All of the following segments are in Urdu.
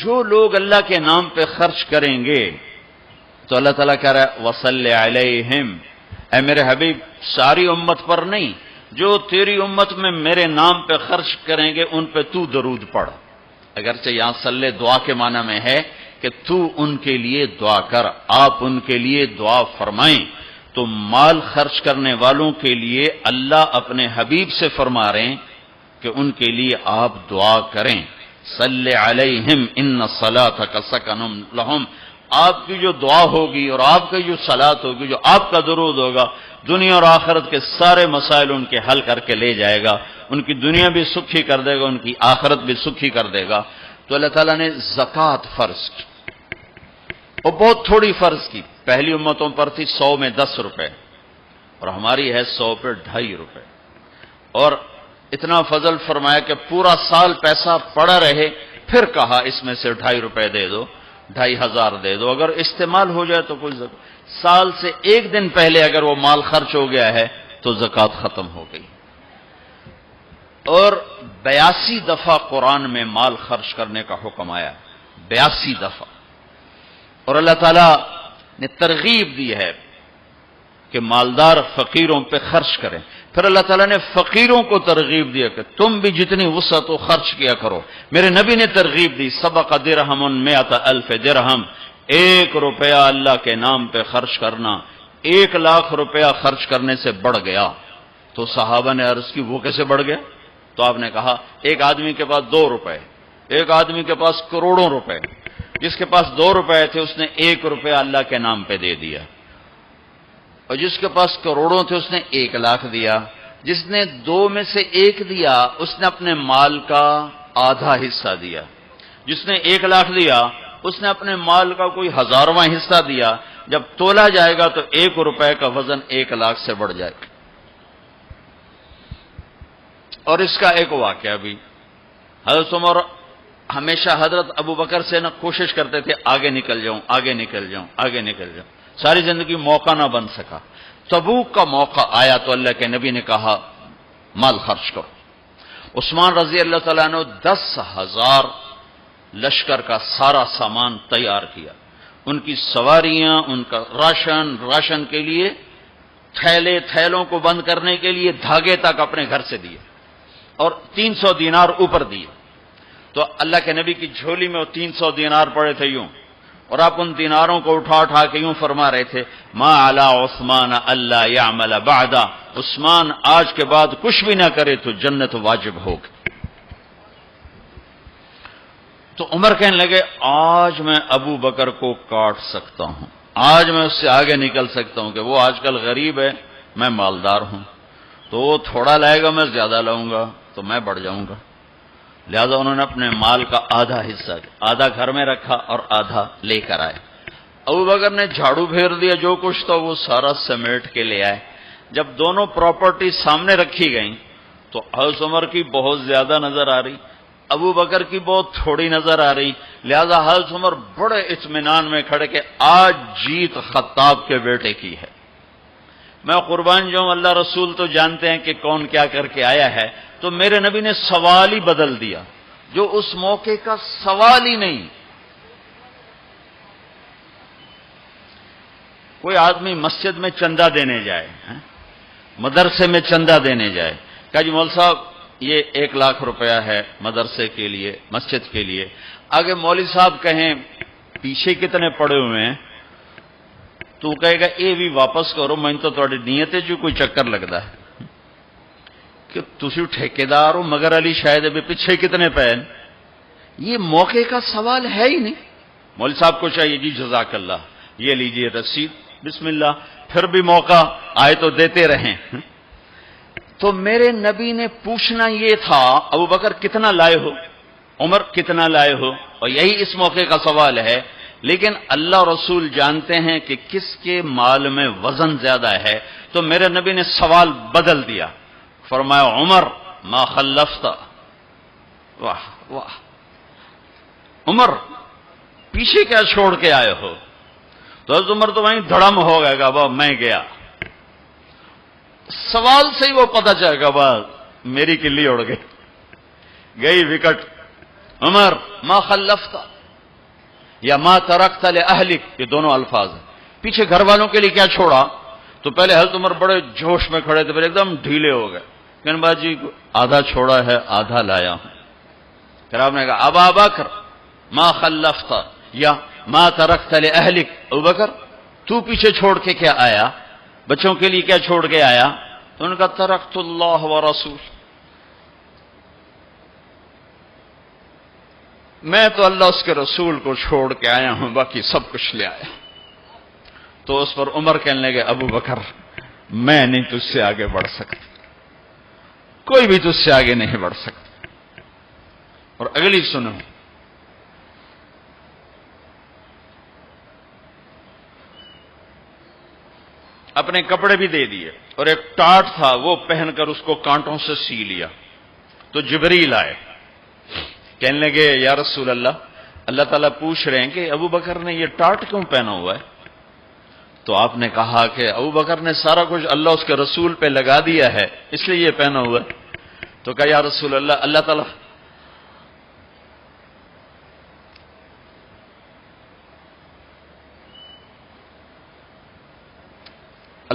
جو لوگ اللہ کے نام پہ خرچ کریں گے تو اللہ تعالیٰ کہہ رہا ہے وصلی علیہم، اے میرے حبیب ساری امت پر نہیں، جو تیری امت میں میرے نام پہ خرچ کریں گے ان پہ تو درود پڑھ. اگرچہ یہاں صلی دعا کے معنی میں ہے کہ تو ان کے لیے دعا کر، آپ ان کے لیے دعا فرمائیں. تو مال خرچ کرنے والوں کے لیے اللہ اپنے حبیب سے فرما رہے ہیں کہ ان کے لیے آپ دعا کریں. صلی علیہم ان صلاتک سکن لہم، آپ کی جو دعا ہوگی اور آپ کی جو صلات ہوگی، جو آپ کا درود ہوگا، دنیا اور آخرت کے سارے مسائل ان کے حل کر کے لے جائے گا. ان کی دنیا بھی سکھی کر دے گا، ان کی آخرت بھی سکھی کر دے گا. تو اللہ تعالیٰ نے زکوٰۃ فرض کی اور بہت تھوڑی فرض کی. پہلی امتوں پر تھی 100 میں 10 روپے اور ہماری ہے 100 پہ 2.5 روپے. اور اتنا فضل فرمایا کہ پورا سال پیسہ پڑا رہے، پھر کہا اس میں سے 2.5 روپے دے دو، 2,500 دے دو. اگر استعمال ہو جائے تو کوئی سال سے ایک دن پہلے اگر وہ مال خرچ ہو گیا ہے تو زکوٰۃ ختم ہو گئی. اور 82 دفعہ قرآن میں مال خرچ کرنے کا حکم آیا، 82 دفعہ. اور اللہ تعالیٰ نے ترغیب دی ہے کہ مالدار فقیروں پہ خرچ کریں. پھر اللہ تعالیٰ نے فقیروں کو ترغیب دیا کہ تم بھی جتنی وسعت ہو خرچ کیا کرو. میرے نبی نے ترغیب دی سبق درہم 100,000 درہم، 1 روپیہ اللہ کے نام پہ خرچ کرنا 1,00,000 روپیہ خرچ کرنے سے بڑھ گیا. تو صحابہ نے عرض کی وہ کیسے بڑھ گیا؟ تو آپ نے کہا ایک آدمی کے پاس 2 روپے، ایک آدمی کے پاس کروڑوں روپے. جس کے پاس 2 روپے تھے اس نے 1 روپیہ اللہ کے نام پہ دے دیا، اور جس کے پاس کروڑوں تھے اس نے 1,00,000 دیا. جس نے 2 میں سے 1 دیا اس نے اپنے مال کا آدھا حصہ دیا. جس نے 1,00,000 دیا اس نے اپنے مال کا کوئی 1000واں حصہ دیا. جب تولا جائے گا تو 1 روپے کا وزن 1,00,000 سے بڑھ جائے گا. اور اس کا ایک واقعہ بھی، حضرت عمر ہمیشہ حضرت ابو بکر سے نہ کوشش کرتے تھے آگے نکل جاؤں، آگے نکل جاؤں، آگے نکل جاؤں. ساری زندگی موقع نہ بن سکا. تبوک کا موقع آیا تو اللہ کے نبی نے کہا مال خرچ کرو. عثمان رضی اللہ تعالیٰ عنہ 10,000 لشکر کا سارا سامان تیار کیا. ان کی سواریاں، ان کا راشن کے لیے تھیلوں کو بند کرنے کے لیے دھاگے تک اپنے گھر سے دیے اور 300 دینار اوپر دیے. تو اللہ کے نبی کی جھولی میں وہ 300 دینار پڑے تھے یوں، اور آپ ان دیناروں کو اٹھا کے یوں فرما رہے تھے ما علی عثمان اللہ یعمل بعد، عثمان آج کے بعد کچھ بھی نہ کرے تو جنت واجب ہوگی. تو عمر کہنے لگے آج میں ابو بکر کو کاٹ سکتا ہوں، آج میں اس سے آگے نکل سکتا ہوں کہ وہ آج کل غریب ہے، میں مالدار ہوں. تو وہ تھوڑا لائے گا، میں زیادہ لاؤں گا تو میں بڑھ جاؤں گا. لہذا انہوں نے اپنے مال کا آدھا حصہ، آدھا گھر میں رکھا اور آدھا لے کر آئے. ابو بکر نے جھاڑو پھیر دیا، جو کچھ تھا وہ سارا سمیٹ کے لے آئے. جب دونوں پراپرٹی سامنے رکھی گئیں تو حضرت عمر کی بہت زیادہ نظر آ رہی، ابو بکر کی بہت تھوڑی نظر آ رہی. لہذا حضرت عمر بڑے اطمینان میں کھڑے کہ آج جیت خطاب کے بیٹے کی ہے. میں قربان جاؤں، اللہ رسول تو جانتے ہیں کہ کون کیا کر کے آیا ہے. تو میرے نبی نے سوال ہی بدل دیا، جو اس موقع کا سوال ہی نہیں. کوئی آدمی مسجد میں چندہ دینے جائے، مدرسے میں چندہ دینے جائے، کہا جی مول صاحب یہ 1,00,000 روپیہ ہے مدرسے کے لیے، مسجد کے لیے. آگے مولوی صاحب کہیں پیچھے کتنے پڑے ہوئے ہیں تو کہے گا یہ بھی واپس کرو، میں تو تھوڑی نیت ہے جو کوئی چکر لگتا ہے کہ تسی ٹھیکیدار ہو، مگر علی شاید ابھی پیچھے کتنے پے. یہ موقع کا سوال ہے ہی نہیں. مولوی صاحب کو چاہیے جی جزاک اللہ یہ لیجئے رسید، بسم اللہ، پھر بھی موقع آئے تو دیتے رہیں. تو میرے نبی نے پوچھنا یہ تھا ابو بکر کتنا لائے ہو، عمر کتنا لائے ہو، اور یہی اس موقع کا سوال ہے. لیکن اللہ رسول جانتے ہیں کہ کس کے مال میں وزن زیادہ ہے. تو میرے نبی نے سوال بدل دیا، فرمایا عمر ما خلفت. واہ واہ، عمر پیچھے کیا چھوڑ کے آئے ہو؟ تو حضرت عمر تو وہیں دھڑم ہو گئے گا، وہ میں گیا. سوال سے ہی وہ پتہ چلے گا بس میری کلی اڑ گئی، گئی وکٹ. عمر ما خلفت، یا ما ترکت لأہلک، یہ دونوں الفاظ ہیں. پیچھے گھر والوں کے لیے کیا چھوڑا؟ تو پہلے حضرت عمر بڑے جوش میں کھڑے تھے، پھر ایک دم ڈھیلے ہو گئے. کہنے بعد جی آدھا چھوڑا ہے آدھا لایا ہوں. پھر آپ نے کہا ابا بکر ما خلفت یا ما ترکت لأہلک، ابو بکر تو پیچھے چھوڑ کے کیا آیا، بچوں کے لیے کیا چھوڑ کے آیا؟ تو انہوں نے کہا ترکت اللہ ورسول، میں تو اللہ اس کے رسول کو چھوڑ کے آیا ہوں، باقی سب کچھ لے آیا. تو اس پر عمر کہنے لگے ابو بکر میں نہیں تجھ سے آگے بڑھ سکتا، کوئی بھی تجھ سے آگے نہیں بڑھ سکتا. اور اگلی سنو، اپنے کپڑے بھی دے دیے اور ایک ٹاٹ تھا وہ پہن کر اس کو کانٹوں سے سی لیا. تو جبریل آئے، کہنے لگے یا رسول اللہ، اللہ تعالیٰ پوچھ رہے ہیں کہ ابو بکر نے یہ ٹاٹ کیوں پہنا ہوا ہے؟ تو آپ نے کہا کہ ابو بکر نے سارا کچھ اللہ اس کے رسول پہ لگا دیا ہے اس لیے یہ پہنا ہوا ہے. تو کہا یا رسول اللہ، اللہ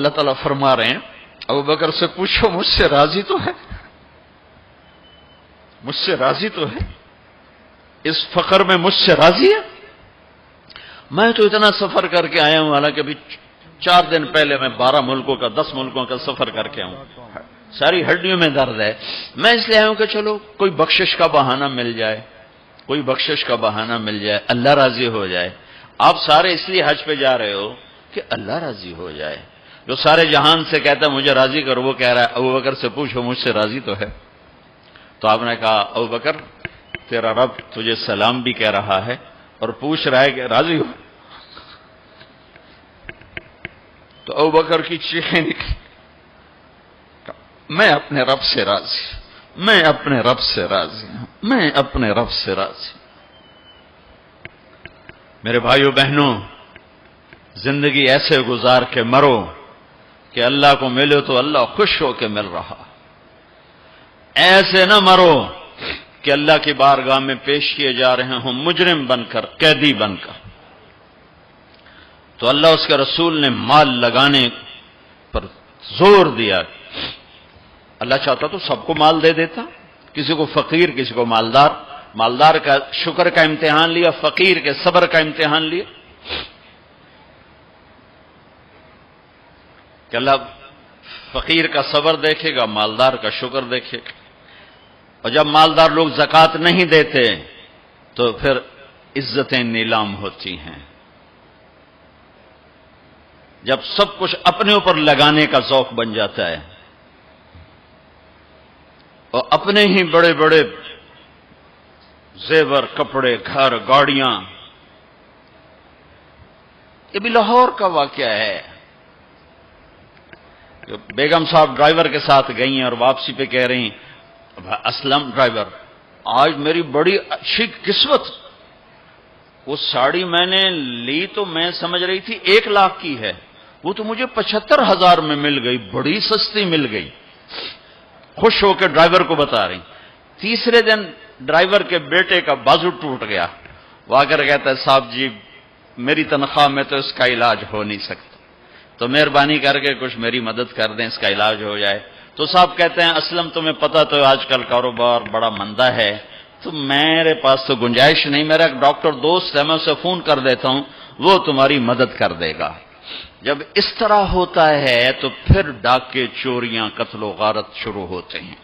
تعالیٰ فرما رہے ہیں ابو بکر سے پوچھو مجھ سے راضی تو ہے، مجھ سے راضی تو ہے، اس فخر میں مجھ سے راضی ہے؟ میں تو اتنا سفر کر کے آیا ہوں، حالانکہ ابھی 4 دن پہلے میں 12 ملکوں کا 10 ملکوں کا سفر کر کے ہوں، ساری ہڈیوں میں درد ہے. میں اس لیے آیا ہوں کہ چلو کوئی بخشش کا بہانہ مل جائے، کوئی بخشش کا بہانہ مل جائے، اللہ راضی ہو جائے. آپ سارے اس لیے حج پہ جا رہے ہو کہ اللہ راضی ہو جائے. جو سارے جہان سے کہتا ہے مجھے راضی کرو، وہ کہہ رہا ہے ابو بکر سے پوچھو مجھ سے راضی تو ہے. تو آپ نے کہا ابو بکر تیرا رب تجھے سلام بھی کہہ رہا ہے اور پوچھ رہا ہے کہ راضی ہو. تو ابو بکر کی چیخیں نکلی، میں اپنے رب سے راضی، میں اپنے رب سے راضی ہوں، میں اپنے رب سے راضی. میرے بھائیو بہنوں، زندگی ایسے گزار کے مرو کہ اللہ کو ملو تو اللہ خوش ہو کے مل رہا، ایسے نہ مرو کہ اللہ کی بارگاہ میں پیش کیے جا رہے ہوں مجرم بن کر، قیدی بن کر. تو اللہ اس کے رسول نے مال لگانے پر زور دیا. اللہ چاہتا تو سب کو مال دے دیتا، کسی کو فقیر کسی کو مالدار. مالدار کا شکر کا امتحان لیا، فقیر کے صبر کا امتحان لیا. کہ اللہ فقیر کا صبر دیکھے گا، مالدار کا شکر دیکھے گا. اور جب مالدار لوگ زکوٰۃ نہیں دیتے تو پھر عزتیں نیلام ہوتی ہیں. جب سب کچھ اپنے اوپر لگانے کا ذوق بن جاتا ہے اور اپنے ہی بڑے بڑے زیور، کپڑے، گھر، گاڑیاں. یہ بھی لاہور کا واقعہ ہے. بیگم صاحب ڈرائیور کے ساتھ گئی ہیں اور واپسی پہ کہہ رہی ہیں اسلم ڈرائیور آج میری بڑی اچھی قسمت، وہ ساڑی میں نے لی تو میں سمجھ رہی تھی 1 لاکھ کی ہے، وہ تو مجھے 75,000 میں مل گئی، بڑی سستی مل گئی. خوش ہو کے ڈرائیور کو بتا رہی. تیسرے دن ڈرائیور کے بیٹے کا بازو ٹوٹ گیا. وہ آ کر کہتا ہے صاحب جی میری تنخواہ میں تو اس کا علاج ہو نہیں سکتا، تو مہربانی کر کے کچھ میری مدد کر دیں، اس کا علاج ہو جائے. تو صاحب کہتے ہیں اسلم تمہیں پتہ تو آج کل کاروبار بڑا مندہ ہے، تو میرے پاس تو گنجائش نہیں، میرا ایک ڈاکٹر دوست ہے میں اسے فون کر دیتا ہوں، وہ تمہاری مدد کر دے گا. جب اس طرح ہوتا ہے تو پھر ڈاکے، چوریاں، قتل و غارت شروع ہوتے ہیں.